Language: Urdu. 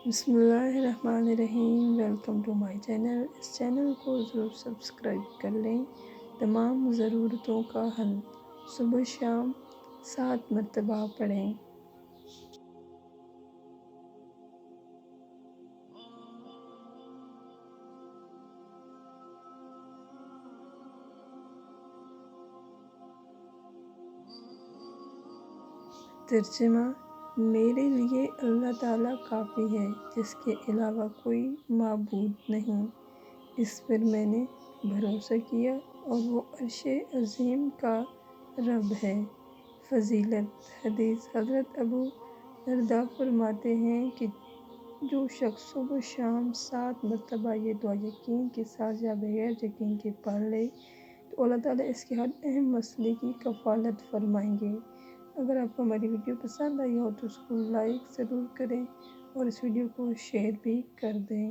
بسم اللہ الرحمن الرحیم۔ Welcome to my channel. اس چینل کو ضرور سبسکرائب کر لیں۔ تمام ضرورتوں کا حل صبح شام 7 مرتبہ پڑھیں۔ ترجمہ: میرے لیے اللہ تعالیٰ کافی ہے، جس کے علاوہ کوئی معبود نہیں۔ اس پر میں نے بھروسہ کیا اور وہ عرش عظیم کا رب ہے۔ فضیلت: حدیث: حضرت ابو درداء فرماتے ہیں کہ جو شخص صبح و شام 7 مرتبہ یہ دعا یقین کے ساتھ یا بغیر یقین کے پڑھ لے تو اللہ تعالیٰ اس کے ہر اہم مسئلے کی کفالت فرمائیں گے۔ اگر آپ کو ہماری ویڈیو پسند آئی ہو تو اس کو لائک ضرور کریں اور اس ویڈیو کو شیئر بھی کر دیں۔